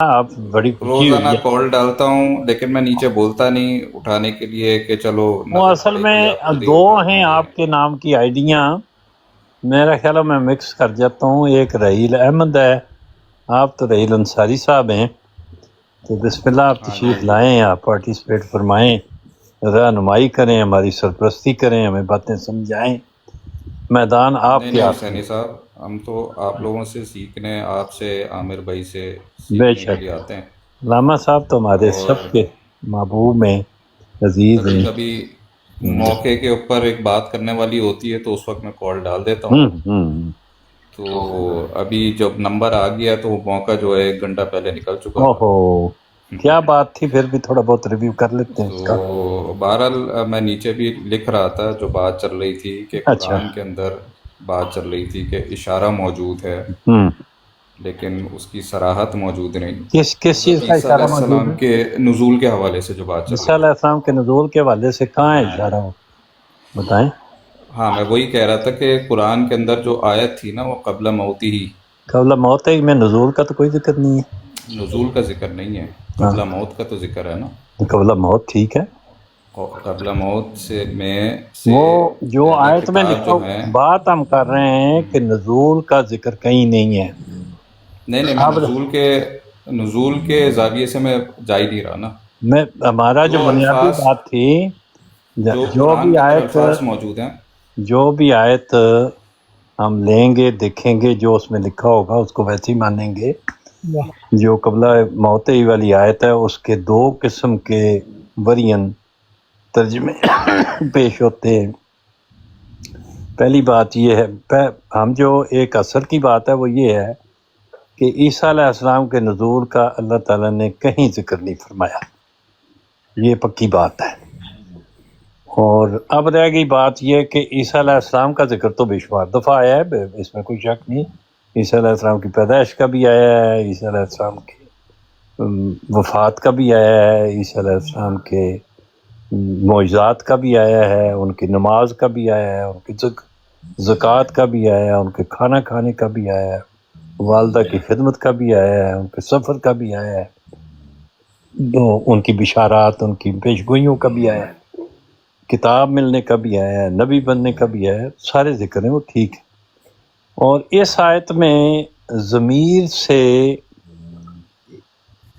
آپ بڑی خوشی روزانہ ہوئی ہے. کال ڈالتا ہوں لیکن میں نیچے بولتا نہیں اٹھانے کے لیے کہ چلو وہ نظر اصل پڑے میں گی آپ خود ہی دو اٹھا ہیں دیں گے۔ آپ کے نام کی آئیڈیاں، میرا خیال ہے میں مکس کر جاتا ہوں. ایک رحیل احمد ہے، آپ تو رحیل انصاری صاحب ہیں. تو بسم اللہ، آپ ہاں جی تشریف لائیں، آپ پارٹیسپیٹ فرمائیں، رہنمائی کریں، ہماری سرپرستی کریں، ہمیں باتیں سمجھائیں. میدان آپ نہیں کے نہیں ہاتھ میں. حسینی صاحب، ہم تو آپ لوگوں سے سیکھنے، آپ سے، عامر بھائی سے بے سیکھنے کے شک لیے آتے ہیں۔ علامہ صاحب تو ہمارے اور سب کے محبوب ہیں، عزیز کبھی ہیں. کبھی موقع کے اوپر ایک بات کرنے والی ہوتی ہے تو اس وقت میں کال ڈال دیتا ہوں۔ ہوں. تو ابھی جب نمبر آ گیا تو وہ موقع جو ہے 1 گھنٹہ پہلے نکل چکا تھا۔ اوہو، کیا بات تھی، پھر بھی تھوڑا بہت ریویو کر لیتے ہیں اس کا. تو بہرحال میں نیچے بھی لکھ رہا تھا جو بات چل رہی تھی کہ اچھا. قرآن کے اندر بات چل رہی تھی کہ اشارہ موجود ہے ہوں. لیکن اس کی صراحت موجود نہیں۔ کس چیز حضرت کا عیسیٰ علیہ اشارہ موجود السلام ہے؟ کے نزول کے حوالے سے جو بات چل عیسیٰ رہی علیہ تھی۔ السلام کے نزول کے حوالے سے کہاں ہے اشارہ ہو، بتائیں. ہاں میں وہی کہہ رہا تھا کہ قرآن کے اندر جو آیت تھی نا وہ قبل موتی ہی، قبل موت میں نزول کا تو کوئی ذکر نہیں ہے. نزول کا ذکر نہیں ہے، ہاں، قبل موت کا تو ذکر ہے نا۔ قبل موت ٹھیک ہے. قبل موت سے وہ جو اہل آیت میں کتاب لکھا، جو ہیں، بات ہم کر رہے ہیں کہ نزول کا ذکر کہیں نہیں ہے. نہیں نہیں، میں اب نزول کے زاویے سے میں جا ہی نہیں رہا نا۔ ہمارا جو جو بنیادی الفاظ، بات تھی، جو جو قرآن بھی کے اندر آیت الفاظ موجود ہیں، جو بھی آیت ہم لیں گے، دیکھیں گے، جو اس میں لکھا ہوگا اس کو ویسے ہی مانیں گے. جو قبلہ موت ہی والی آیت ہے اس کے 2 قسم کے ورین ترجمے پیش ہوتے ہیں. پہلی بات یہ ہے، ہم جو ایک اثر کی بات ہے وہ یہ ہے کہ عیسیٰ علیہ السلام کے نزول کا اللہ تعالیٰ نے کہیں ذکر نہیں فرمایا، یہ پکی بات ہے. اور اب رہ گئی بات یہ کہ عیسیٰ علیہ السلام کا ذکر تو بے شمار دفعہ آیا ہے، اس میں کوئی شک نہیں. عیسیٰ علیہ السلام کی پیدائش کا بھی آیا ہے، عیسیٰ علیہ السلام کی وفات کا بھی آیا ہے، عیسیٰ علیہ السلام کے معجزات کا بھی آیا ہے، ان کی نماز کا بھی آیا ہے، ان کی زکوٰۃ کا بھی آیا ہے، ان کے کھانا کھانے کا بھی آیا ہے، والدہ کی خدمت کا بھی آیا ہے، ان کے سفر کا بھی آیا ہے، ان کی بشارات، ان کی پیشگوئیوں کا بھی آیا ہے، کتاب ملنے کا بھی آیا ہے، نبی بننے کا بھی آیا ہے. سارے ذکر ہیں، وہ ٹھیک ہے. اور اس آیت میں ضمیر سے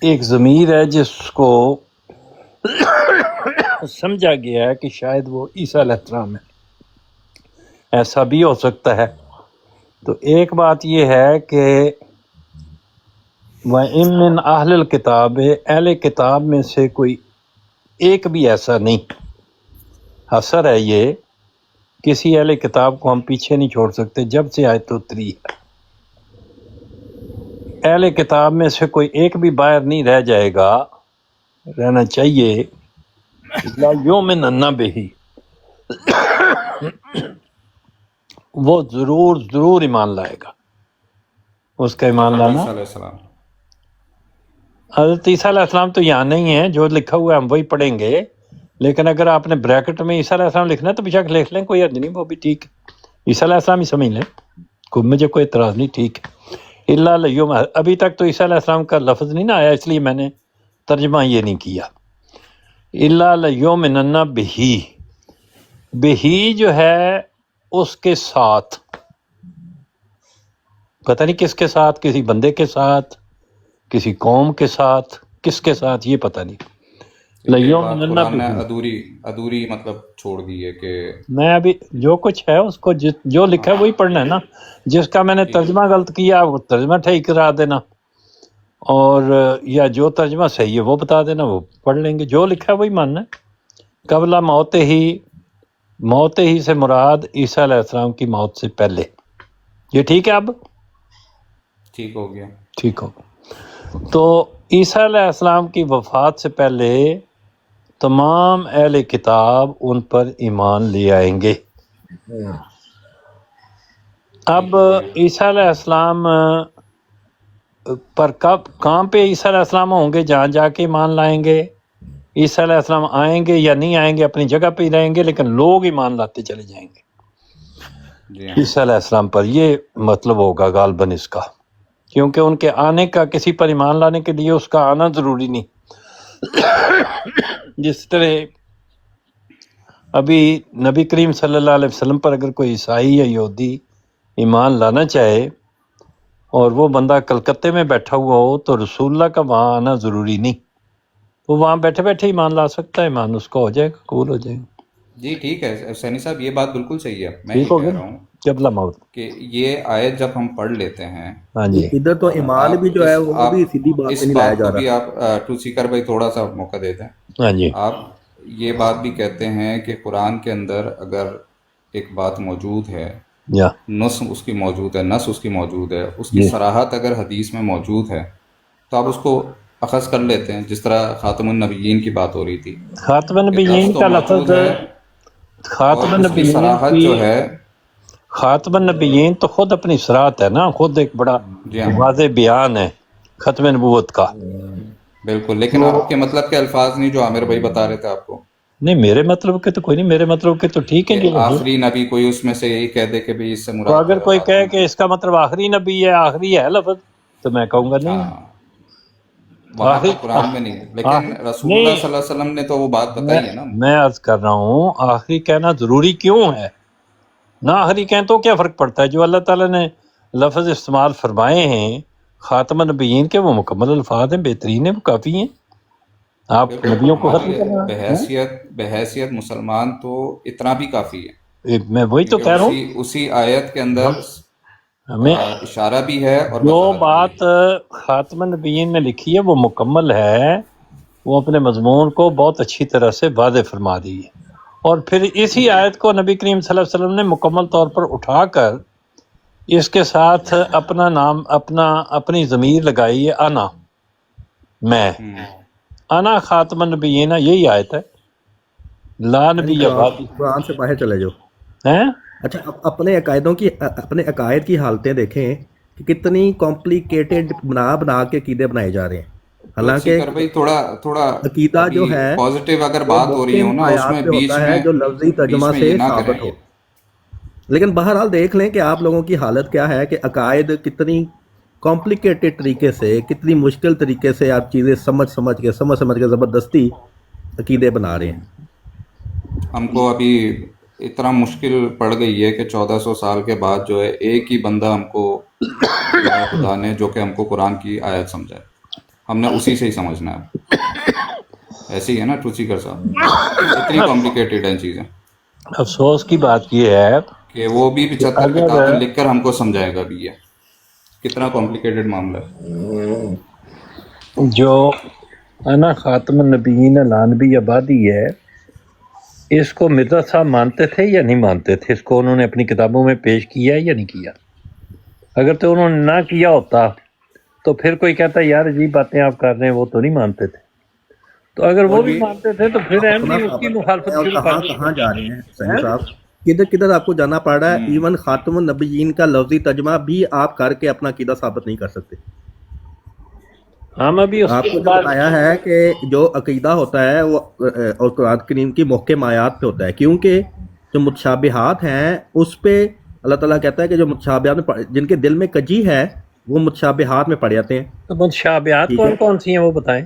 ایک ضمیر ہے جس کو سمجھا گیا ہے کہ شاید وہ عیسیٰ علیہ السلام ہے. ایسا بھی ہو سکتا ہے. تو ایک بات یہ ہے کہ وَإِن مِّنْ أَهْلِ الْكِتَابِ، اہل کتاب میں سے کوئی ایک بھی ایسا نہیں. حصر ہے یہ، کسی اہل کتاب کو ہم پیچھے نہیں چھوڑ سکتے جب سے آیت اتری ہے. اہل کتاب میں سے کوئی ایک بھی باہر نہیں رہ جائے گا، رہنا چاہیے. لا یؤمنن بہ، وہ ضرور ایمان لائے گا. اس کا ایمان حضرت لانا، عیسیٰ علیہ السلام۔ حضرت عیسیٰ علیہ السلام تو یہاں نہیں ہے، جو لکھا ہوا ہے ہم وہی پڑھیں گے. لیکن اگر آپ نے بریکٹ میں عیسیٰ علیہ السلام لکھنا ہے تو بے شک لکھ لیں، کوئی حرج نہیں، وہ بھی ٹھیک ہے. عیسیٰ علیہ السلام ہی سمجھ لیں، مجھے کوئی اعتراض نہیں، ٹھیک ہے. اللہ لیوم، ابھی تک تو عیسیٰ علیہ السلام کا لفظ نہیں نہ آیا، اس لیے میں نے ترجمہ یہ نہیں کیا. اللہ لیومنن بہ، بہی جو ہے اس کے ساتھ، پتہ نہیں کس کے ساتھ، کسی بندے کے ساتھ، کسی قوم کے ساتھ، کس کے ساتھ یہ پتہ نہیں. یہ بات لیومنن قرآن نے بہ، ادھوری مطلب چھوڑ دی ہے کہ میں ابھی جو کچھ ہے اس کو جو لکھا ہے وہی پڑھنا ہے نا. جس کا میں نے ٹھیک ہے، ترجمہ غلط کیا وہ ترجمہ ٹھیک کرا دینا، اور یا جو ترجمہ صحیح ہے وہ بتا دینا، وہ پڑھ لیں گے. جو لکھا ہے وہی ماننا ہے. قبل موت ہی سے مراد عیسیٰ علیہ السلام کی موت سے پہلے. یہ ٹھیک ہے؟ اب ٹھیک ہو گیا۔ ٹھیک ہو. تو عیسیٰ علیہ السلام کی وفات سے پہلے تمام اہل کتاب ان پر ایمان لے آئیں گے. اب ٹھیک ہو گیا۔ عیسیٰ علیہ السلام پر کہاں پہ عیسیٰ علیہ السلام ہوں گے؟ جہاں جا کے ایمان لائیں گے. عیسیٰ علیہ السلام آئیں گے یا نہیں آئیں گے، اپنی جگہ پہ ہی رہیں گے، لیکن لوگ ایمان لاتے چلے جائیں گے جی ہاں، عیسیٰ علیہ السلام پر. یہ مطلب ہوگا غالباً اس کا. کیونکہ ان کے آنے کا کسی پر ایمان لانے کے لیے اس کا آنا ضروری نہیں. جس طرح ابھی نبی کریم صلی اللہ علیہ وسلم پر اگر کوئی عیسائی یا یہودی ایمان لانا چاہے اور وہ بندہ کلکتے میں بیٹھا ہوا ہو تو رسول اللہ کا وہاں آنا ضروری نہیں، وہ وہاں بیٹھے بیٹھے ایمان لا سکتا ہے، ایمان اس کا ہو جائے گا، قبول ہو جائے گا. جی ٹھیک ہے سینی صاحب، یہ بات بالکل صحیح ہے. میں یہ ٹھیک ہو کہہ گیا رہا ہوں قبلہ موت. کہ یہ آیت جب ہم پڑھ لیتے ہیں، ہاں جی ادھر تو ایمان بھی جو ہے وہ بھی سیدھی بات پہ اس نہیں لایا بات جا کو بھی رہا. آپ ٹو سیکر بھائی تھوڑا سا موقع دیتے ہیں. ہاں جی آپ یہ بات بھی کہتے ہیں کہ قرآن کے اندر اگر ایک بات موجود ہے، یا نص اس کی موجود ہے، نص اس کی موجود ہے، اس کی جی صراحت اگر حدیث میں موجود ہے تو آپ اس کو اخذ کر لیتے ہیں. جس طرح خاتم النبیین کی بات ہو رہی تھی خاتم کہ النبیین نص تو کا موجود لفظ، ہے خاتم اور اس کی النبیین صراحت کی، جو ہے. خاتم النبیین تو خود اپنی صراحت ہے نا، خود ایک بڑا جی ہاں واضح بیان ہے ختم نبوت کا. بالکل، لیکن تو آپ کے مطلب کے الفاظ نہیں جو عامر بھائی بتا رہے تھے آپ کو، نہیں، میرے مطلب کے تو کوئی نہیں، میرے مطلب کے تو ٹھیک ہے کہ جو لفظ. آخری نبی کوئی اس میں سے یہی کہہ دے کہ بھی اس سے تو مراد اگر کوئی کہے خاتم. کہ اس کا مطلب آخری نبی ہے، آخری ہے لفظ، تو میں کہوں گا نہیں ہاں وہاں آخری. تو قرآن میں نہیں ہے، لیکن رسول اللہ نہیں، صلی اللہ علیہ وسلم نے تو وہ بات بتائی ہے نا. میں عرض کر رہا ہوں آخری کہنا ضروری کیوں ہے؟ نہ آخری کہیں تو کیا فرق پڑتا ہے؟ جو اللہ تعالیٰ نے لفظ استعمال فرمائے ہیں خاتم النبیین کے، وہ مکمل الفاظ ہیں، بہترین ہیں، وہ کافی ہیں. آپ بالکل نبیوں کو ہمارے ختم لیے کرنا ہے؟ بحیثیت مسلمان تو اتنا بھی کافی ہے، میں وہی تو کیونکہ کہہ رہا ہوں. اسی آیت کے اندر ہمیں اشارہ بھی ہے اور جو وضاحت بھی بات ہے. خاتم النبیین میں لکھی ہے وہ مکمل ہے، وہ اپنے مضمون کو بہت اچھی طرح سے واضح فرما دی ہے. اور پھر اسی آیت کو نبی کریم صلی اللہ علیہ وسلم نے مکمل طور پر اٹھا کر اس کے ساتھ اپنا نام، اپنی ضمیر لگائی ہے، انا، میں، انا خاتم النبیین، یہی آیت ہے، لا نبی بعدی. قرآن سے باہر چلے جاؤ. ہیں اچھا اپنے اپنے عقائد کی حالتیں دیکھیں کہ کتنی کمپلیکیٹڈ بنا کے عقیدے بنائے جا رہے ہیں. حالانکہ کر بھائی تھوڑا عقیدہ ابھی جو ہے پازیٹیو اگر وہ بات ہو رہی ہو محکم نا اس میں آیات پہ ہوتا ہے جو لفظی بیچ ترجمہ میں سے یہ نہ کریں. ثابت ہو. لیکن بہرحال دیکھ لیں کہ آپ لوگوں کی حالت کیا ہے کہ عقائد کتنی کمپلیکیٹڈ طریقے سے، کتنی مشکل طریقے سے آپ چیزیں سمجھ کے زبردستی عقیدے بنا رہے ہیں. ہم کو ابھی اتنا مشکل پڑ گئی ہے کہ 1400 سال کے بعد جو ہے ایک ہی بندہ ہم کو دیا خدا نے جو کہ ہم کو قرآن کی آیت سمجھائے، ہم نے اسی سے ہی سمجھنا ہے. ایسے ہی ہے نا ٹوسی کر صاحب، اتنی کمپلیکیٹڈ ہیں چیزیں افسوس کی بات یہ ہے کہ وہ بھی کہ 75 اگر کتابیں لکھ کر ہم کو سمجھائے گا بھی. یہ کتنا کمپلیکیٹڈ معاملہ ہے. جو انا خاتم النبیین لا نبی بعدی ہے، اس کو مرزا صاحب مانتے تھے یا نہیں مانتے تھے؟ اس کو انہوں نے اپنی کتابوں میں پیش کیا یا نہیں کیا؟ اگر تو انہوں نے نہ کیا ہوتا تو پھر کوئی کہتا ہے یار عجیب باتیں آپ کر رہے ہیں، وہ تو نہیں مانتے تھے. تو اگر وہ بھی مانتے تھے تو پھر اپنا احمدی اس کی مخالفت اور شروع کر کہاں جا رہے ہیں سہی دی. صاحب؟ کدھر آپ کو جانا پڑ رہا ہے. ایون خاتم النبیین کا لفظی ترجمہ بھی آپ کر کے اپنا عقیدہ ثابت نہیں کر سکتے. ہم ابھی اس آپ کو کے جو بعد بتایا ہے کہ جو عقیدہ ہوتا ہے وہ اور قرآن کریم کی محکم آیات پہ ہوتا ہے، کیونکہ جو متشابہات ہیں اس پہ اللہ تعالیٰ کہتا ہے کہ جو متشابہات میں جن کے دل میں کجی ہے وہ متشابہات میں پڑ جاتے ہیں. تو متشابہات ٹھیک ہے، کون کون سی ہیں وہ بتائیں.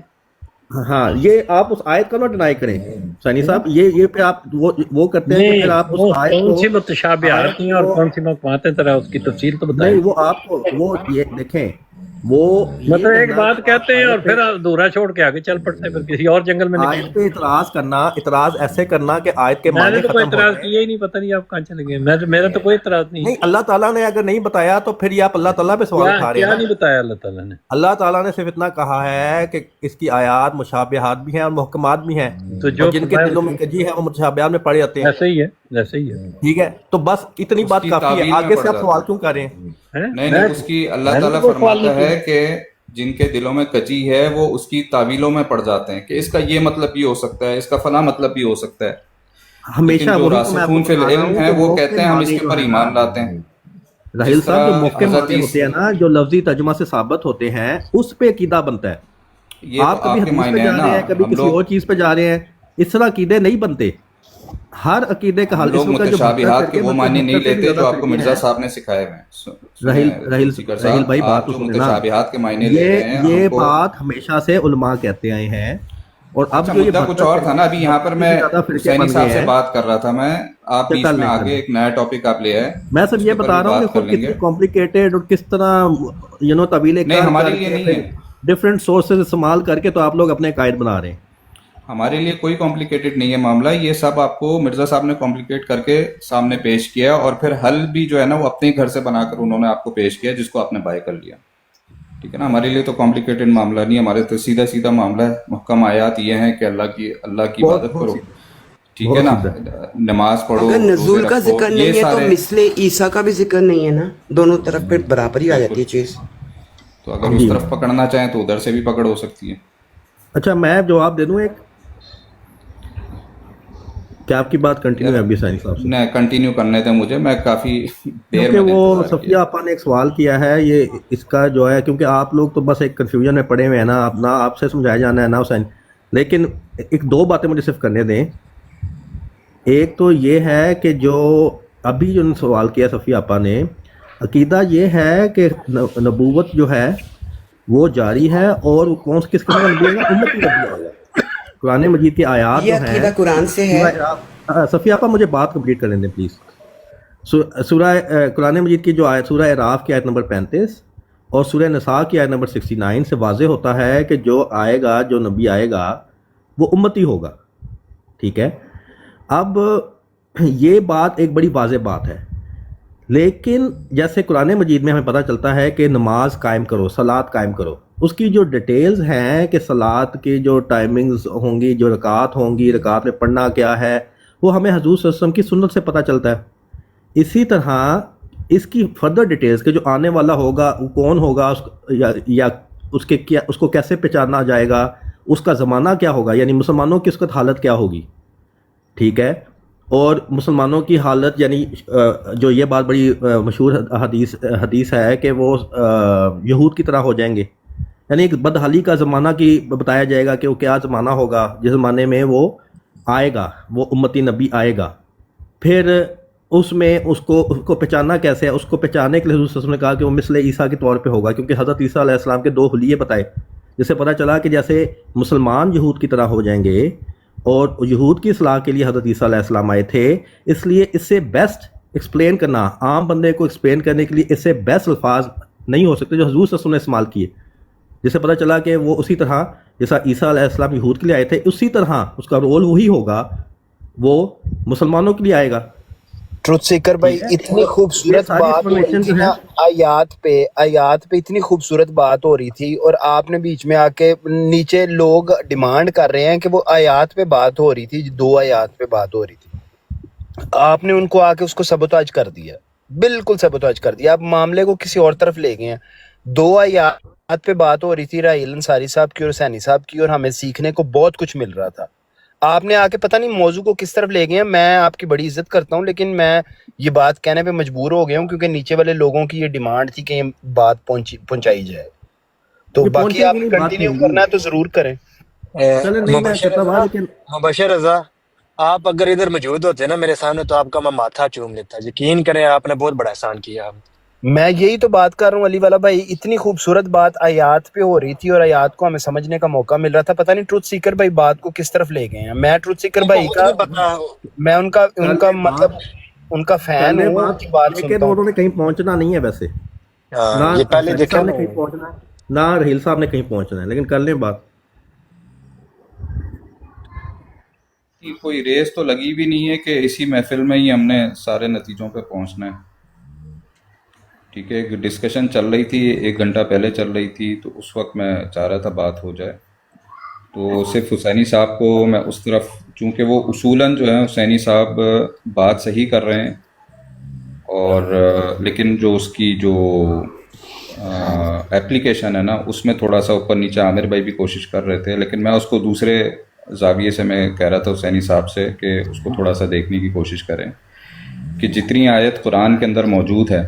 ہاں یہ آپ اس آیت کا نہ ڈینائی کریں سنی صاحب. یہ پہ آپ وہ کرتے ہیں کہ پھر نہیں، آپ اس وہ آیت کون کو سی متشابہات ہیں اور کون سی مقامات ہیں، ذرا اس کی تفصیل تو بتائیں. نہیں وہ آپ کو وہ یہ دیکھیں وہ یہ مطلب ایک کہنا بات کہ آپ کہتے ہیں اور آیت پھر ادھورا چھوڑ کے آگے چل پڑتے ہیں، پھر کسی اور جنگل میں نکل. پہ اعتراض کرنا، اعتراض ایسے کرنا کہ آیت کے میں نے معنی تو کوئی ختم ہو اعتراض جائیں. کیا ہی نہیں، پتہ نہیں آپ کہاں چلے گئے. میرا تو کوئی اعتراض نہیں. نہیں اللہ تعالیٰ نے اگر نہیں بتایا تو پھر یہ آپ اللہ تعالیٰ پہ سوال اٹھا رہے ہیں کیا نا. نہیں بتایا اللہ تعالیٰ نے؟ اللہ تعالیٰ نے صرف اتنا کہا ہے کہ اس کی آیات مشابہات بھی ہیں اور محکمات بھی ہیں، تو جو اور جن کے دلوں میں کجی ہے وہ متشابہات میں پڑ جاتے ہیں. ایسے ہی ہے، ایسے ہی ہے. ٹھیک ہے، تو بس اتنی اس بات کی کافی ہے. تعویل میں آگے پڑ سے آپ جاتے سوال ہیں. کیوں کر رہے ہیں؟ نہیں اس کی اللہ تعالیٰ فرماتا ہے کہ جن کے دلوں میں کجی ہے وہ اس کی تعویلوں میں پڑ جاتے ہیں کہ اس کا یہ مطلب بھی ہو سکتا ہے، اس کا فلاں مطلب بھی ہو سکتا ہے. ہمیشہ لیکن جو وہی تو میں آپ کو راسخون فی بتا رہا العلم ہوں ہیں کہ وہ محکم کہتے ہیں ہم اس معنی کے جو اوپر ہے نا ایمان لاتے ہیں. راہیل جس صاحب، جو طرح محکم حضرت معنی ہوتے ہیں نا جو لفظی ترجمہ سے ثابت ہوتے ہیں اس پہ عقیدہ بنتا ہے. یہ آپ تو کبھی آپ کے حدیث پہ معنی ہے جا نا. رہے ہیں، کبھی ہم کسی لوگ اور چیز پہ جا رہے ہیں، اس طرح عقیدے نہیں بنتے. ہر عقیدے کا ہم حل اس لوگ وقت جو متشابہات کے وہ معنی نہیں لیتے جو آپ کو مرزا ہیں صاحب نے سکھائے ہوئے ہیں. رحیل سیکر رحیل صاحب بھائی بات آپ تو جو سنیں نا، متشابہات کے معنی لے رہے ہیں یہ ہم کو. بات ہمیشہ سے علماء کہتے آئے ہیں، اور اب اچھا جو یہ مدعا کچھ اور تھا نا. ابھی یہاں پر میں زیادہ فرقے حسینی بن صاحب گئے سے ہیں. بات کر رہا تھا میں، آپ کر بیچ میں لیں کر آگے لیں ایک نیا ٹاپک آپ لے آئے، میں اس سب کے یہ اوپر بتا بھی رہا ہوں کہ بات کر خود لیں گے. کتنی کمپلیکیٹڈ اور کس طرح طویل نہیں کار ہمارے کر لیے کے نہیں پھر ہے، ڈفرینٹ سورسز استعمال کر کے تو آپ لوگ اپنے قائد بنا رہے ہیں. ہمارے لیے کوئی کمپلیکیٹڈ نہیں ہے معاملہ. یہ سب آپ کو مرزا صاحب نے کمپلیکیٹ کر کے سامنے پیش کیا، اور پھر حل بھی جو ہے نا وہ اپنے ہی گھر سے بنا کر انہوں نے آپ کو پیش کیا، جس کو آپ نے بائی کر لیا. ٹھیک ہے نا. ہمارے لیے تو کمپلیکیٹڈ معاملہ نہیں، ہمارے تو سیدھا سیدھا معاملہ ہے. محکم آیات یہ ہیں کہ اللہ کی بہت عبادت بہت کرو، سیدھا، ٹھیک ہے بہت نا، سیدھا. نماز پڑھو، اگر روزے نزول کا رکھو، ذکر یہ نہیں ہے تو سارے. مثل عیسیٰ کا بھی ذکر نہیں ہے نا، دونوں طرف پہ برابر ہی آ بالکل. جاتی ہے چیز. تو اگر اس جی طرف پکڑنا چاہیں تو ادھر سے بھی پکڑ ہو سکتی ہے. اچھا میں جواب دے دوں ایک، کیا آپ کی بات کنٹینیو یار ہے ابھی سائن صاحب سے؟ نہ کنٹینیو کرنے تھے مجھے، میں کافی دیر کیونکہ میں نے وہ انتظار کیا. صفیہ آپا نے ایک سوال کیا ہے، یہ اس کا جو ہے کیونکہ آپ لوگ تو بس ایک کنفیوژن میں پڑے ہوئے ہیں نا، نہ آپ سے سمجھایا جانا ہے نہ حسین، لیکن ایک دو باتیں مجھے صرف کرنے دیں. ایک تو یہ ہے کہ جو ابھی جو سوال کیا صفیہ آپا نے، عقیدہ یہ ہے کہ نبوت جو ہے وہ جاری ہے، اور وہ کس قسم کا نبی آئے گا؟ امتی نبی آئے گا. قرآن مجید کی آیات یہ جو ہیں، عقیدہ قرآن سے ہے. صفیہ آپا مجھے بات کمپلیٹ کرنے دیں پلیز. سورہ قرآن مجید کی جو آیت، سورہ اعراف کی آیت نمبر 35 اور سورہ نساء کی آیت نمبر 69 سے واضح ہوتا ہے کہ جو آئے گا، جو نبی آئے گا وہ امتی ہوگا. ٹھیک ہے. اب یہ بات ایک بڑی واضح بات ہے، لیکن جیسے قرآن مجید میں ہمیں پتہ چلتا ہے کہ نماز قائم کرو، صلاۃ قائم کرو، اس کی جو ڈیٹیلز ہیں کہ صلاۃ کی جو ٹائمنگز ہوں گی، جو رکعات ہوں گی، رکعات میں پڑھنا کیا ہے، وہ ہمیں حضور صلی اللہ علیہ وسلم کی سنت سے پتہ چلتا ہے. اسی طرح اس کی فردر ڈیٹیلز کہ جو آنے والا ہوگا وہ کون ہوگا، یا اس کے کیا، اس کو کیسے پہچانا جائے گا، اس کا زمانہ کیا ہوگا، یعنی مسلمانوں کی اس وقت حالت کیا ہوگی. ٹھیک ہے. اور مسلمانوں کی حالت، یعنی جو یہ بات بڑی مشہور حدیث ہے کہ وہ یہود کی طرح ہو جائیں گے، یعنی ایک بدحالی کا زمانہ کی بتایا جائے گا کہ وہ کیا زمانہ ہوگا جس زمانے میں وہ آئے گا، وہ امتی نبی آئے گا. پھر اس میں اس کو پہچاننا کیسے ہے؟ اس کو پہچاننے کے لیے حضور صلی اللہ علیہ وسلم نے کہا کہ وہ مثل عیسیٰ کے طور پہ ہوگا، کیونکہ حضرت عیسیٰ علیہ السلام کے دو حلیے بتائے، جس سے پتہ چلا کہ جیسے مسلمان یہود کی طرح ہو جائیں گے، اور یہود کی اصلاح کے لیے حضرت عیسیٰ علیہ السلام آئے تھے. اس لیے اس سے بیسٹ ایکسپلین کرنا، عام بندے کو ایکسپلین کرنے کے لیے اس سے بیسٹ الفاظ نہیں ہو سکتے جو حضور صلی اللہ علیہ وسلم نے استعمال کیے. جس سے پتہ چلا کہ وہ اسی طرح جیسا عیسیٰ علیہ السلام یہود کے لیے آئے تھے، اسی طرح اس کا رول وہی ہوگا، وہ مسلمانوں کے لیے آئے گا. ٹروتھ سیکر بھائی اتنی خوبصورت بات ہو رہی تھی نا، آیات پہ اتنی خوبصورت بات ہو رہی تھی، اور آپ نے بیچ میں آ کے نیچے لوگ ڈیمانڈ کر رہے ہیں کہ وہ آیات پہ بات ہو رہی تھی، 2 آیات پہ بات ہو رہی تھی، آپ نے ان کو آ کے اس کو سبوتاج کر دیا، بالکل سبوتاج کر دیا. آپ معاملے کو کسی اور طرف لے گئے ہیں. 2 آیات پہ بات ہو رہی تھی راہیل انصاری صاحب کی اور حسینی صاحب کی، اور ہمیں سیکھنے کو بہت کچھ مل رہا تھا. آپ نے آ کے پتہ نہیں موضوع کو کس طرف لے گئے ہیں. میں آپ کی بڑی عزت کرتا ہوں، لیکن میں یہ بات کہنے پہ مجبور ہو گیا ہوں کیونکہ نیچے والے لوگوں کی یہ ڈیمانڈ تھی کہ یہ بات پہنچائی جائے. تو باقی آپ کنٹینیو کرنا ہے تو ضرور کریں. مبشر رضا، آپ اگر ادھر موجود ہوتے نا میرے سامنے تو آپ کا میں ماتھا چوم لیتا. یقین کریں آپ نے بہت بڑا احسان کیا. میں یہی تو بات کر رہا ہوں علی والا بھائی، اتنی خوبصورت بات آیات پہ ہو رہی تھی اور آیات کو ہمیں سمجھنے کا موقع مل رہا تھا. پتہ نہیں ٹروتھ سیکر بھائی بات کو کس طرف لے گئے ہیں. میں ٹروتھ سیکر بھائی کا، میں ان کا مطلب ان کا فین ہوں، ان کی بات لیکن سنتا ہوں. انہوں نے کہیں پہنچنا نہیں ہے ویسے، نہ پہلے صاحب نے کہیں پہنچنا ہے، نہ رحیل صاحب نے کہیں پہنچنا ہے، لیکن کر لیں بات. کوئی ریس تو لگی بھی نہیں ہے کہ اسی محفل میں ہی ہم نے سارے نتیجوں پہ پہنچنا ہے. ٹھیک ہے. ایک ڈسکشن چل رہی تھی، 1 گھنٹہ پہلے چل رہی تھی، تو اس وقت میں چاہ رہا تھا بات ہو جائے. تو صرف حسینی صاحب کو میں اس طرف، چونکہ وہ اصولاً جو ہے حسینی صاحب بات صحیح کر رہے ہیں، اور لیکن جو اس کی جو ایپلیکیشن ہے نا اس میں تھوڑا سا اوپر نیچے عامر بھائی بھی کوشش کر رہے تھے، لیکن میں اس کو دوسرے زاویے سے میں کہہ رہا تھا حسینی صاحب سے کہ اس کو تھوڑا سا دیکھنے کی کوشش کریں کہ جتنی آیت قرآن کے اندر موجود ہے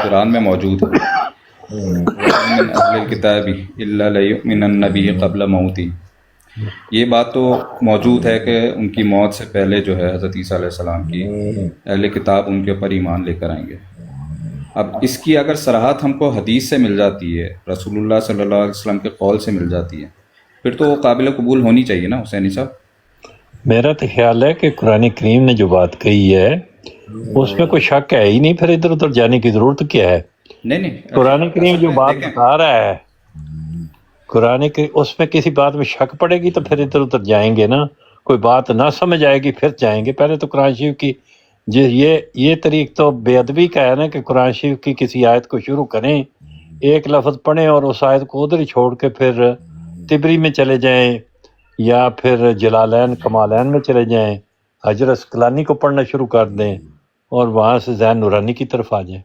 قرآن میں موجود ہے، وَإِنَّ مِنْ أَهْلِ الْكِتَابِ إِلَّا لَيُؤْمِنَنَّ بِهِ قَبْلَ مَوْتِهِ، یہ بات تو موجود ہے کہ ان کی موت سے پہلے جو ہے حضرت عیسیٰ علیہ السلام کی اہل کتاب ان کے اوپر ایمان لے کر آئیں گے. اب اس کی اگر صراحت ہم کو حدیث سے مل جاتی ہے، رسول اللہ صلی اللہ علیہ وسلم کے قول سے مل جاتی ہے، پھر تو وہ قابل قبول ہونی چاہیے نا حسینی صاحب. میرا تو خیال ہے کہ قرآن کریم نے جو بات کہی ہے اس میں کوئی شک ہے ہی نہیں، پھر ادھر ادھر جانے کی ضرورت کیا ہے؟ نہیں قرآن کریم جو بات دیکھیں، بتا رہا ہے، قرآن کریم اس میں کسی بات میں شک پڑے گی تو پھر ادھر ادھر جائیں گے نا. کوئی بات نہ سمجھ آئے گی پھر جائیں گے. پہلے تو قرآن شریف کی یہ طریق تو بے ادبی کا ہے نا کہ قرآن شریف کی کسی آیت کو شروع کریں، ایک لفظ پڑھیں اور اس آیت کو ادھر ہی چھوڑ کے پھر تبری میں چلے جائیں یا پھر جلالین کمالین میں چلے جائیں، حجر اسقلانی کو پڑھنا شروع کر دیں اور وہاں سے ذہن نورانی کی طرف آ جائیں.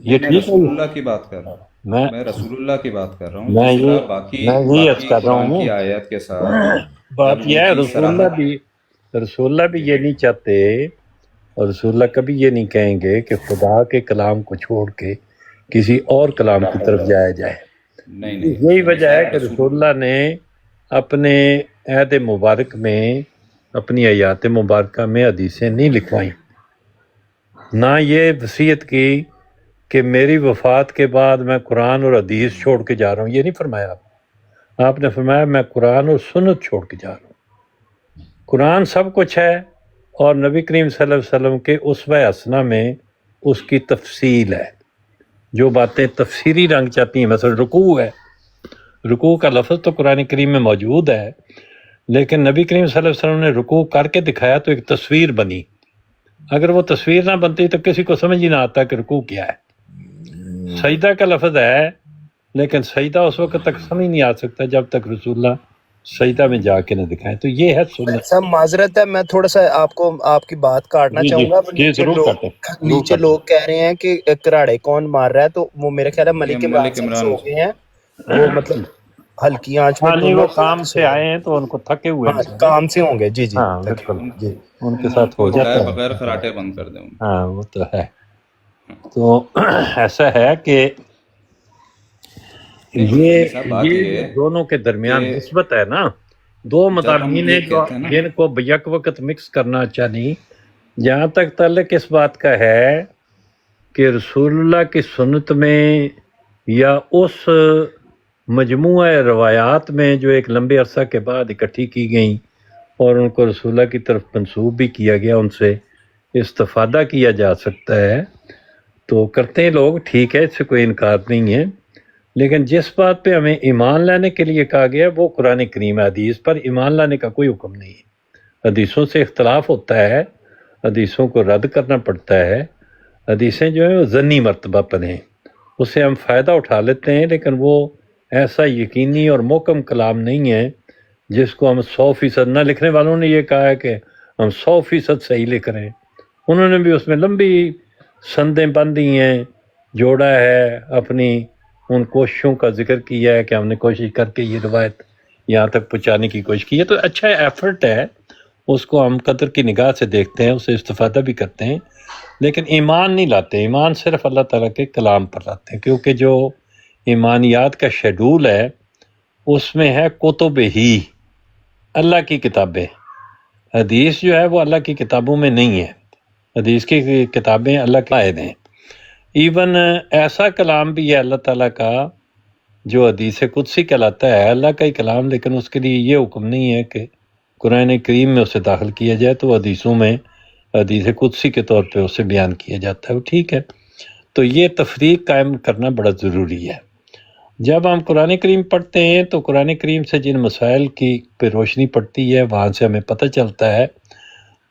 یہ میں ٹھیک رسول ہے؟ اللہ کی بات کر رہا ہوں، میں میں رسول اللہ کی بات کر رہا ہوں. میں جس طرح یہ باقی عرض کر رہا قرآن ہوں کی آیت کے ساتھ بات جب یہ ان ہے، کی رسول اللہ بھی یہ نہیں چاہتے، اور رسول اللہ کبھی یہ نہیں کہیں گے کہ خدا کے کلام کو چھوڑ کے کسی اور کلام کی طرف جایا جائے. نہیں یہی وجہ ہے کہ رسول اللہ نے اپنے عہد مبارک میں، اپنی آیات مبارکہ میں حدیثیں نہیں لکھوائیں، نہ یہ وصیت کی کہ میری وفات کے بعد میں قرآن اور حدیث چھوڑ کے جا رہا ہوں. یہ نہیں فرمایا آپ نے فرمایا میں قرآن اور سنت چھوڑ کے جا رہا ہوں. قرآن سب کچھ ہے اور نبی کریم صلی اللہ علیہ وسلم کے اسوہ حسنہ میں اس کی تفصیل ہے. جو باتیں تفسیری رنگ چاہتی ہیں، مثلا رکوع ہے، رکوع کا لفظ تو قرآن کریم میں موجود ہے، لیکن نبی کریم صلی اللہ علیہ وسلم نے رکوع کر کے دکھایا تو ایک تصویر بنی. اگر وہ تصویر نہ بنتی تو کسی کو سمجھ ہی نہ آتا کہ رکوع کیا ہے. سجدہ کا لفظ ہے لیکن سجدہ اس وقت تک سمجھ نہیں آ سکتا جب تک رسول اللہ سجدہ میں جا کے نہ دکھائیں. تو یہ ہے سنت. سب معذرت ہے، میں تھوڑا سا آپ کی بات کاٹنا جی چاہوں گا. جی ضرور کرتے ہیں، نیچے لوگ کہہ رہے ہیں کہ کراڑے کون مار رہا ہے، تو وہ میرے خیال ہے ملک یہ عمران ملک صاحب عمران سو گئے ہیں. وہ مطلب ہلکی آنچ میں ہاں نہیں، وہ کام سے آئے ہیں تو ان کو تھکے ہوئے ہیں. کام سے ہوں گے. جی جی ہاں بالکل، جی. ان کے ساتھ ہو جاتا ہے. بغیر خراٹے بند کر دیں. ہاں وہ تو ہے. تو ایسا ہے کہ یہ دونوں کے درمیان نسبت ہے نا. دو مضامین ہیں جن کو یک وقت مکس کرنا اچھا نہیں. جہاں تک تعلق اس بات کا ہے کہ رسول اللہ کی سنت میں یا اس مجموعہ روایات میں جو ایک لمبے عرصہ کے بعد اکٹھی کی گئیں اور ان کو رسول اللہ کی طرف منسوب بھی کیا گیا، ان سے استفادہ کیا جا سکتا ہے تو کرتے ہیں لوگ، ٹھیک ہے، اس سے کوئی انکار نہیں ہے. لیکن جس بات پہ ہمیں ایمان لانے کے لیے کہا گیا وہ قرآن کریم، حدیث پر ایمان لانے کا کوئی حکم نہیں ہے. حدیثوں سے اختلاف ہوتا ہے، حدیثوں کو رد کرنا پڑتا ہے. حدیثیں جو ہیں وہ ظنی مرتبہ پر ہیں، اس سے ہم فائدہ اٹھا لیتے ہیں، لیکن وہ ایسا یقینی اور محکم کلام نہیں ہے جس کو ہم 100% نہ لکھنے والوں نے یہ کہا ہے کہ ہم 100% صحیح لکھ رہے ہیں. انہوں نے بھی اس میں لمبی سندیں باندھی ہیں، جوڑا ہے، اپنی ان کوششوں کا ذکر کیا ہے کہ ہم نے کوشش کر کے یہ روایت یہاں تک پہنچانے کی کوشش کی ہے. تو اچھا ایفرٹ ہے، اس کو ہم قدر کی نگاہ سے دیکھتے ہیں، اسے استفادہ بھی کرتے ہیں، لیکن ایمان نہیں لاتے. ایمان صرف اللہ تعالیٰ کے کلام پر لاتے ہیں، کیونکہ جو ایمانیات کا شیڈول ہے اس میں ہے کتب ہی، اللہ کی کتابیں. حدیث جو ہے وہ اللہ کی کتابوں میں نہیں ہے. حدیث کی کتابیں اللہ کے عہد ہیں. ایون ایسا کلام بھی ہے اللہ تعالیٰ کا جو حدیث قدسی کہلاتا ہے، اللہ کا ہی کلام، لیکن اس کے لیے یہ حکم نہیں ہے کہ قرآن کریم میں اسے داخل کیا جائے، تو حدیثوں میں حدیث قدسی کے طور پہ اسے بیان کیا جاتا ہے. ٹھیک ہے، تو یہ تفریق قائم کرنا بڑا ضروری ہے. جب ہم قرآن کریم پڑھتے ہیں تو قرآن کریم سے جن مسائل کی پہ روشنی پڑتی ہے وہاں سے ہمیں پتہ چلتا ہے.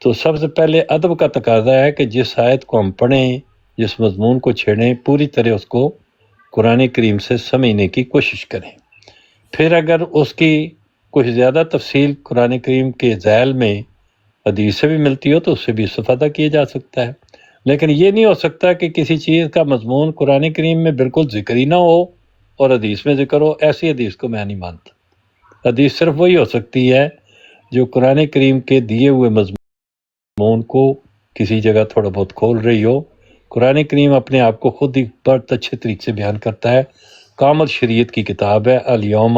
تو سب سے پہلے ادب کا تقاضا ہے کہ جس آیت کو ہم پڑھیں، جس مضمون کو چھیڑیں، پوری طرح اس کو قرآن کریم سے سمجھنے کی کوشش کریں. پھر اگر اس کی کچھ زیادہ تفصیل قرآن کریم کے ذیل میں حدیث سے بھی ملتی ہو تو اس سے بھی استفادہ کیا جا سکتا ہے. لیکن یہ نہیں ہو سکتا کہ کسی چیز کا مضمون قرآن کریم میں بالکل ذکر ہی نہ ہو اور حدیث میں ذکر ہو. ایسی حدیث کو میں نہیں مانتا. حدیث صرف وہی ہو سکتی ہے جو قرآن کریم کے دیے ہوئے مضمون کو کسی جگہ تھوڑا بہت کھول رہی ہو. قرآن کریم اپنے آپ کو خود ہی بہت اچھے طریقے سے بیان کرتا ہے. کامل شریعت کی کتاب ہے. الیوم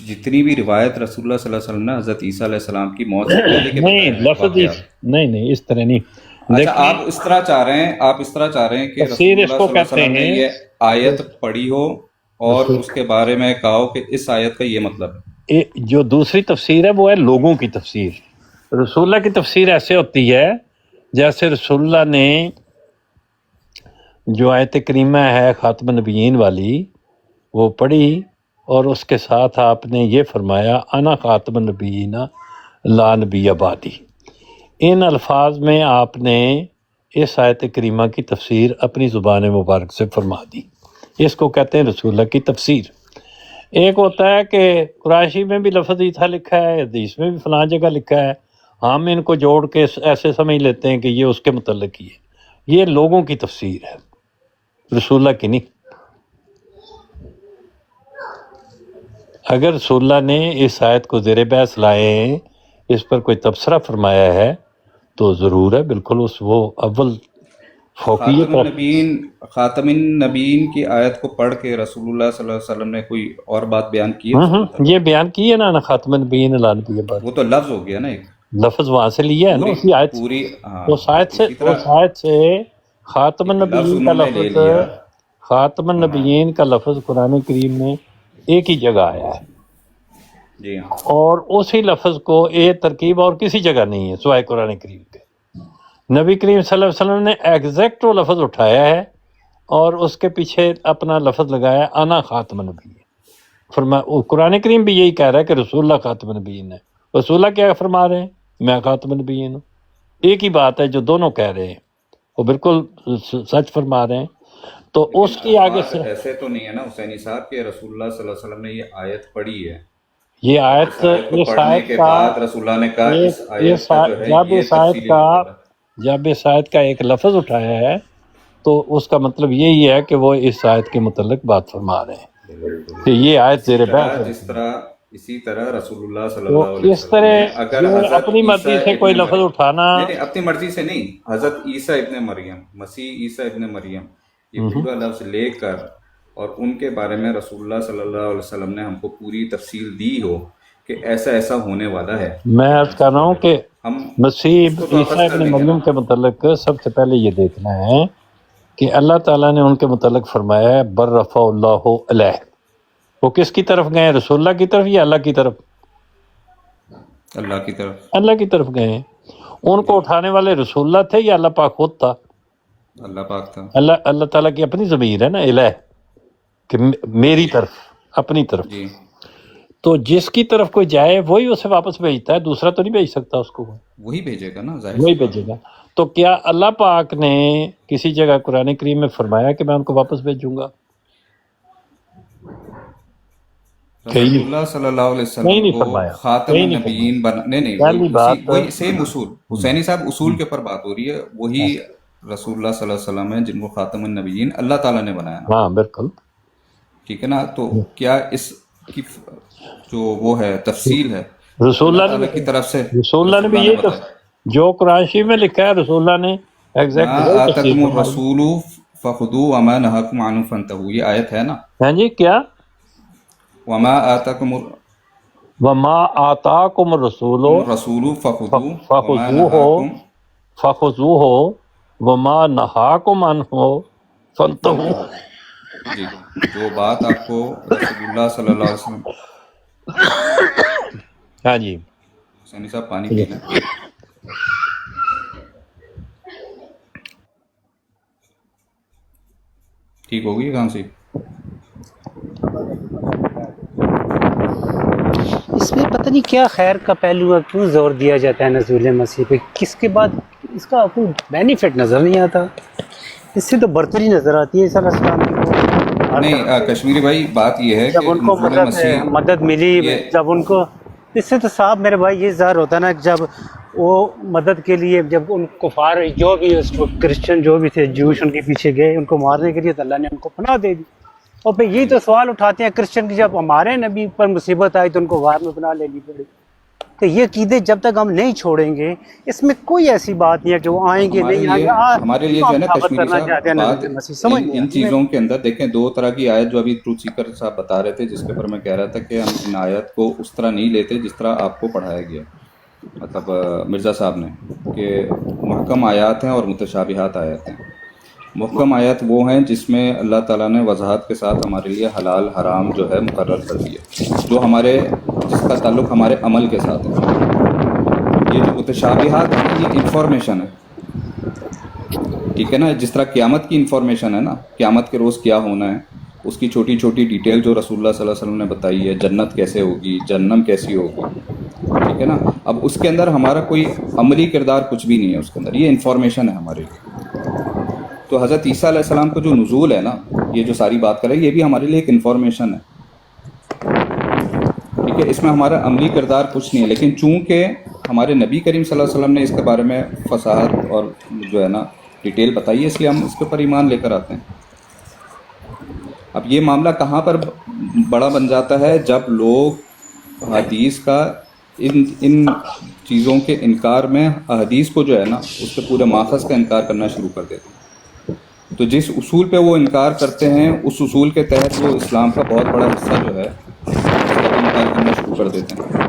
جتنی بھی روایت رسول اللہ صلی اللہ علیہ وسلم نے حضرت عیسیٰ علیہ السلام کی موت سے پہلے کے نہیں بتائے لفظ واقعات. نہیں اس طرح نہیں. اچھا دیکھیں آپ اس طرح چاہ رہے ہیں کہ رسول تفسیر اللہ اس صلی کو اللہ علیہ کہتے وسلم نے ہیں. یہ آیت پڑھی ہو اور اس کے بارے میں کہا ہو کہ اس آیت کا یہ مطلب ہے. جو دوسری تفسیر ہے وہ ہے لوگوں کی تفسیر. رسول اللہ کی تفسیر ایسے ہوتی ہے جیسے رسول اللہ نے جو آیت کریمہ ہے خاتم النبیین والی وہ پڑھی اور اس کے ساتھ آپ نے یہ فرمایا انا خاتم النبیین لا نبی بعدی. ان الفاظ میں آپ نے اس آیت کریمہ کی تفسیر اپنی زبان مبارک سے فرما دی. اس کو کہتے ہیں رسول اللہ کی تفسیر. ایک ہوتا ہے کہ قرآن میں بھی لفظ عیسیٰ لکھا ہے، حدیث میں بھی فلاں جگہ لکھا ہے، ہم ان کو جوڑ کے ایسے سمجھ لیتے ہیں کہ یہ اس کے متعلق ہی ہے. یہ لوگوں کی تفسیر ہے، رسول اللہ کی نہیں. اگر رسول اللہ نے اس آیت کو زیر بحث لائے ہیں، اس پر کوئی تبصرہ فرمایا ہے تو ضرور ہے، بالکل وہ اول فوقیت خاتم النبیین کی آیت کو پڑھ کے رسول اللہ صلی اللہ علیہ وسلم نے کوئی اور بات بیان کی ہے؟ یہ بیان کی ہے نا خاتم النبیین لا نبی بعد. وہ تو لفظ ہو گیا نا، ایک لفظ وہاں سے لیا ہے نا اسی آیت سے. اس آیت سے خاتم النبیین کا لفظ، خاتم النبیین کا لفظ قرآن کریم میں ایک ہی جگہ آیا ہے جی ہاں، اور اسی لفظ کو ایک ترکیب اور کسی جگہ نہیں ہے سوائے قرآن کریم کے. نبی کریم صلی اللہ علیہ وسلم نے ایگزیکٹ وہ لفظ اٹھایا ہے اور اس کے پیچھے اپنا لفظ لگایا انا خاتم النبیین. فرمایا قرآن کریم بھی یہی کہہ رہا ہے کہ رسول اللہ خاتم النبیین ہے. رسول اللہ کیا فرما رہے ہیں؟ میں خاتم النبیین ہوں. ایک ہی بات ہے جو دونوں کہہ رہے ہیں، وہ بالکل سچ فرما رہے ہیں. تو اس کی آگے سے ایسے تو نہیں ہے نا حسینی صاحب کہ رسول اللہ صلی اللہ علیہ وسلم نے یہ آیت پڑھی ہے، یہ آیت کو پڑھنے کے بعد رسول اللہ نے کہا اس آیت کا جو ہے یہ تفصیلی مطلب ہے. جب اس آیت کا ایک لفظ اٹھایا ہے تو اس کا مطلب یہی ہے کہ وہ اس آیت کے متعلق بات فرما رہے ہیں کہ یہ آیت زیر بحث ہے. جس طرح اسی طرح رسول اللہ صلی اللہ علیہ اس وسلم نے طرح اگر اپنی مرضی سے کوئی لفظ اٹھانا، نہیں اپنی مرضی سے نہیں، حضرت عیسیٰ ابن مریم، مسیح عیسیٰ ابن مریم، یہ پورا لفظ لے کر اور ان کے بارے میں رسول اللہ صلی اللہ علیہ وسلم نے ہم کو پوری تفصیل دی ہو کہ ایسا ایسا ہونے والا ہے. میں عرض کر رہا ہوں کہ ہم مسیح عیسیٰ ابن مریم کے متعلق سب سے پہلے یہ دیکھنا ہے کہ اللہ تعالیٰ نے ان کے متعلق فرمایا ہے بر رفع اللہ علیہ. وہ کس کی طرف گئے ہیں؟ رسول اللہ کی طرف یا اللہ کی طرف؟ اللہ کی طرف. اللہ کی طرف گئے ہیں. ان کو اٹھانے والے رسول اللہ تھے یا اللہ پاک خود تھا؟ اللہ پاک تھا. اللہ تعالیٰ کی اپنی ضمیر ہے نا الہ، کہ میری طرف، اپنی طرف. جی تو جس کی طرف کوئی جائے وہی اسے واپس بھیجتا ہے، دوسرا تو نہیں بھیج سکتا اس کو. وہی بھیجے گا نا، ظاہر وہی بھیجے گا. تو کیا اللہ پاک نے کسی جگہ قرآن کریم میں فرمایا کہ میں ان کو واپس بھیجوں گا؟ رسول اللہ صلی اللہ علیہ وسلم کو خاتم النبیین نہیں وہی سیم اصول حسینی صاحب اصول کے اوپر بات ہو رہی ہے. وہی رسول اللہ صلی اللہ علیہ وسلم ہیں جن کو خاتم النبیین اللہ تعالیٰ نے بنایا. ہاں بالکل ٹھیک ہے نا. تو کیا اس کی جو وہ ہے تفصیل ہے رسول اللہ کی طرف سے؟ رسول اللہ نے بھی یہ جو قرآن شریف میں لکھا ہے رسول اللہ نے آتکم الرسول فخذوا وما نهاکم عنہ فانتہوا، یہ آیت ہے نا. ہاں جی کیا؟ وما آتاکم الرسول فخذوہ وما نہاکم عنہ فانتہوا. جی جو بات آپ کو رسول اللہ صلی اللہ علیہ وسلم. ہاں جی حسینی صاحب پانی پی لیں. ٹھیک ہوگی کہاں سے؟ اس میں پتہ نہیں کیا خیر کا پہلو ہے، کیوں زور دیا جاتا ہے نزول مسیح پہ، کس کے بعد اس کا کوئی بینیفٹ نظر نہیں آتا. اس سے تو برتری نظر آتی ہے صلی اللہ علیہ وسلم. نہیں کشمیری بھائی بات یہ ہے جب ان کو مدد ملی، جب ان کو اس سے تو صاحب میرے بھائی یہ ظاہر ہوتا ہے نا، جب وہ مدد کے لیے جب ان کفار جو بھی کرسچن جو بھی تھے جوش ان کے پیچھے گئے ان کو مارنے کے لیے، تو اللہ نے ان کو پناہ دے دی. اور پھر یہی تو سوال اٹھاتے ہیں کرسچن کی، جب ہمارے نبی پر مصیبت آئی تو ان کو غار میں پناہ لینی پڑی. کہ یہ عقیدے جب تک ہم نہیں چھوڑیں گے، اس میں کوئی ایسی بات نہیں ہے کہ وہ آئیں گے نہیں آئیں گے. ہمارے لیے جو ہے نا کشمیری صاحب بات ان چیزوں کے اندر دیکھیں، دو طرح کی آیت جو ابھی ٹروتھ سیکر صاحب بتا رہے تھے، جس کے اوپر میں کہہ رہا تھا کہ ہم ان آیت کو اس طرح نہیں لیتے جس طرح آپ کو پڑھایا گیا، مطلب مرزا صاحب نے، کہ محکم آیات ہیں اور متشابہات آیات ہیں. محکم آیات وہ ہیں جس میں اللہ تعالیٰ نے وضاحت کے ساتھ ہمارے لیے حلال حرام جو ہے مقرر کر دیا، جو جس کا تعلق ہمارے عمل کے ساتھ ہے. یہ جو متشابہات ہیں یہ انفارمیشن ہے، ٹھیک ہے نا، جس طرح قیامت کی انفارمیشن ہے نا، قیامت کے روز کیا ہونا ہے، اس کی چھوٹی چھوٹی ڈیٹیل جو رسول اللہ صلی اللہ علیہ وسلم نے بتائی ہے، جنت کیسے ہوگی، جہنم کیسی ہوگی، ٹھیک ہے نا. اب اس کے اندر ہمارا کوئی عملی کردار کچھ بھی نہیں ہے، اس کے اندر یہ انفارمیشن ہے ہمارے لیے. تو حضرت عیسیٰ علیہ السلام کا جو نزول ہے نا، یہ جو ساری بات کرے یہ بھی ہمارے لیے ایک انفارمیشن ہے، ٹھیک ہے. اس میں ہمارا عملی کردار کچھ نہیں ہے، لیکن چونکہ ہمارے نبی کریم صلی اللہ علیہ وسلم نے اس کے بارے میں فصاحت اور جو ہے نا ڈیٹیل بتائی ہے، اس لیے ہم اس کے اوپر ایمان لے کر آتے ہیں. اب یہ معاملہ کہاں پر بڑا بن جاتا ہے؟ جب لوگ حدیث کا ان چیزوں کے انکار میں حدیث کو جو ہے نا اس کے پورے ماخذ کا انکار کرنا شروع کر دیتے ہیں. تو جس اصول پہ وہ انکار کرتے ہیں اس اصول کے تحت وہ اسلام کا بہت بڑا حصہ جو ہے اس کا انکار کرنا شروع کر دیتے ہیں.